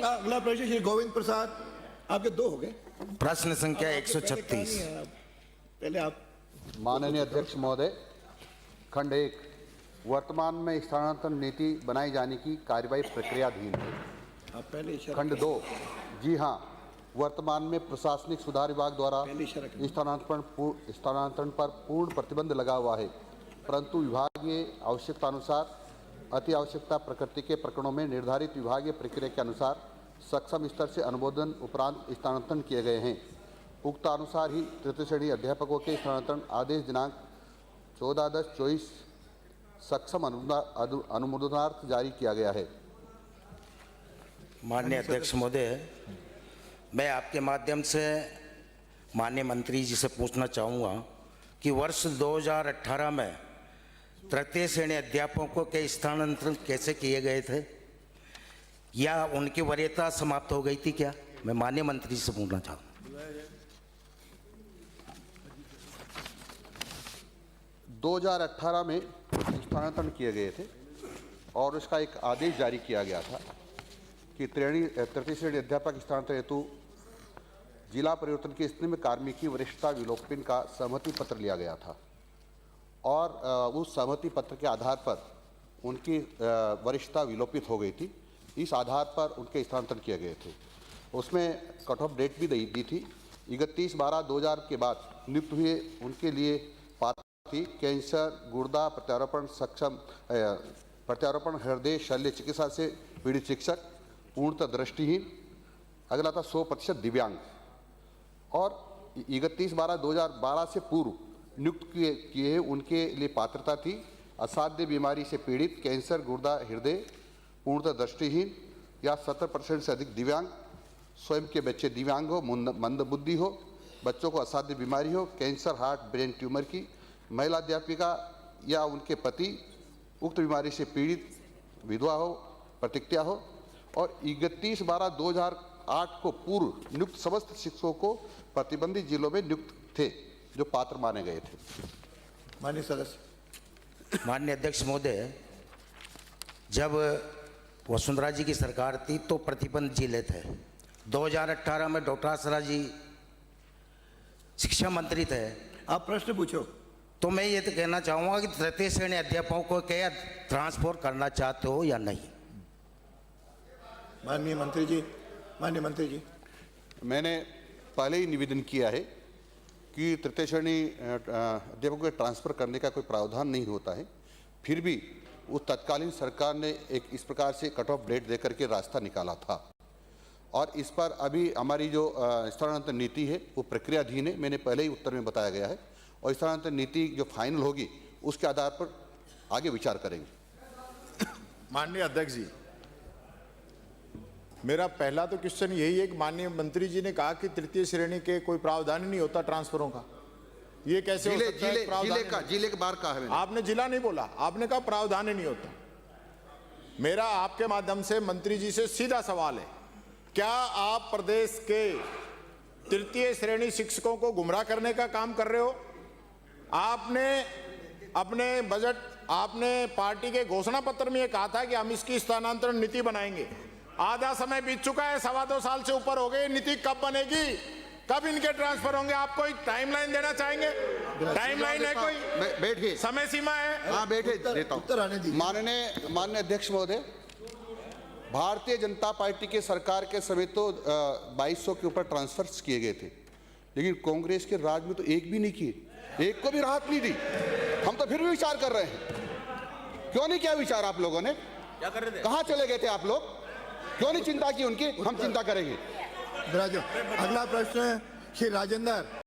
अगला प्रश्न श्री गोविंद प्रसाद, आपके 2 हो गए। प्रश्न संख्या 136। पहले आप। माननीय अध्यक्ष महोदय, खंड 1, वर्तमान में स्थानांतरण नीति बनाई जाने की कार्यवाही प्रक्रियाधीन है। आप पहले खंड 2, जी हाँ, वर्तमान में प्रशासनिक सुधार विभाग द्वारा स्थानांतरण पर पूर्ण प्रतिबंध लगा हुआ है, परंतु विभागीय आवश्यकतानुसार अति आवश्यकता प्रकृति के प्रकरणों में निर्धारित विभागीय प्रक्रिया के अनुसार सक्षम स्तर से अनुमोदन उपरांत स्थानांतरण किए गए हैं। उक्त अनुसार ही तृतीय श्रेणी अध्यापकों के स्थानांतरण आदेश दिनांक 14/10/24 सक्षम अनुमोदनार्थ जारी किया गया है। माननीय अध्यक्ष महोदय, मैं आपके माध्यम से माननीय मंत्री जी से पूछना चाहूँगा कि वर्ष 2018 में तृतीय श्रेणी अध्यापकों के स्थानांतरण कैसे किए गए थे, या उनकी वरीयता समाप्त हो गई थी क्या? मैं माननीय मंत्री से पूछना चाहूँगा। 2018 में स्थानांतरण किए गए थे और उसका एक आदेश जारी किया गया था कि तृतीय श्रेणी अध्यापक स्थानांतरण हेतु जिला परिवर्तन की स्थिति में कार्मिक की वरिष्ठता विलोपन का सहमति पत्र लिया गया था और उस सहमति पत्र के आधार पर उनकी वरिष्ठता विलोपित हो गई थी। इस आधार पर उनके स्थानांतरण किए गए थे। उसमें कट ऑफ डेट भी दी थी। 31/12/2000 के बाद नियुक्त हुए उनके लिए पात्र थी कैंसर, गुर्दा प्रत्यारोपण हृदय शल्य चिकित्सा से पीड़ित शिक्षक, पूर्णतः दृष्टिहीन, अगला था 100% दिव्यांग, और 31/12/2012 से पूर्व नियुक्त किए उनके लिए पात्रता थी असाध्य बीमारी से पीड़ित, कैंसर, गुर्दा, हृदय, पूर्णतः दृष्टिहीन या 70% से अधिक दिव्यांग, स्वयं के बच्चे दिव्यांग हो, मंदबुद्धि हो, बच्चों को असाध्य बीमारी हो, कैंसर, हार्ट, ब्रेन ट्यूमर की, महिला अध्यापिका या उनके पति उक्त बीमारी से पीड़ित, विधवा हो, प्रतिक्रिया हो, और 31/12/2008 को पूर्व नियुक्त समस्त शिक्षकों को प्रतिबंधित जिलों में नियुक्त थे जो पात्र माने गए थे। माननीय सदस्य। माननीय अध्यक्ष महोदय, जब वसुंधरा जी की सरकार थी तो प्रतिबंध जिले थे। 2018 में डॉक्टर आसरा जी शिक्षा मंत्री थे। आप प्रश्न पूछो। तो मैं ये तो कहना चाहूँगा कि तृतीय श्रेणी अध्यापकों को क्या ट्रांसफर करना चाहते हो या नहीं? माननीय मंत्री जी। माननीय मंत्री जी, मैंने पहले ही निवेदन किया है कि तृतीय श्रेणी अध्यापकों को ट्रांसफ़र करने का कोई प्रावधान नहीं होता है। फिर भी उस तत्कालीन सरकार ने एक इस प्रकार से कट ऑफ डेट देकर के रास्ता निकाला था और इस पर अभी हमारी जो स्थानांतरण नीति है वो प्रक्रियाधीन है। मैंने पहले ही उत्तर में बताया गया है और स्थानांतरण नीति जो फाइनल होगी उसके आधार पर आगे विचार करेंगे। माननीय अध्यक्ष जी, मेरा पहला तो क्वेश्चन यही है कि माननीय मंत्री जी ने कहा कि तृतीय श्रेणी के कोई प्रावधान नहीं होता ट्रांसफरों का। ये कैसे हो सकता है? प्रावधान जिले के बाहर कहा है मैंने। आपने जिला नहीं बोला, आपने कहा प्रावधान ही नहीं होता। मेरा आपके माध्यम से मंत्री जी से सीधा सवाल है, क्या आप प्रदेश के तृतीय श्रेणी शिक्षकों को गुमराह करने का काम कर रहे हो? आपने अपने बजट, आपने पार्टी के घोषणा पत्र में ये कहा था कि हम इसकी स्थानांतरण नीति बनाएंगे। आधा समय बीत चुका है, 2.25 साल से ऊपर हो गए। नीति कब बनेगी? कब इनके ट्रांसफर होंगे? आप कोई टाइमलाइन देना चाहेंगे? टाइमलाइन है कोई? बैठिए, समय सीमा है? हाँ बैठे, देता हूँ। माननीय अध्यक्ष महोदय, भारतीय जनता पार्टी के सरकार के समय तो 2200 के ऊपर ट्रांसफर्स किए गए थे, लेकिन कांग्रेस के राज में तो एक भी नहीं किए, एक को भी राहत नहीं दी। हम तो फिर भी विचार कर रहे हैं। क्यों नहीं किया विचार आप लोगों ने? क्या कर रहे थे? कहाँ चले गए थे आप लोग? क्यों नहीं चिंता की उनकी? हम चिंता करेंगे। अगला प्रश्न श्री राजेंद्र।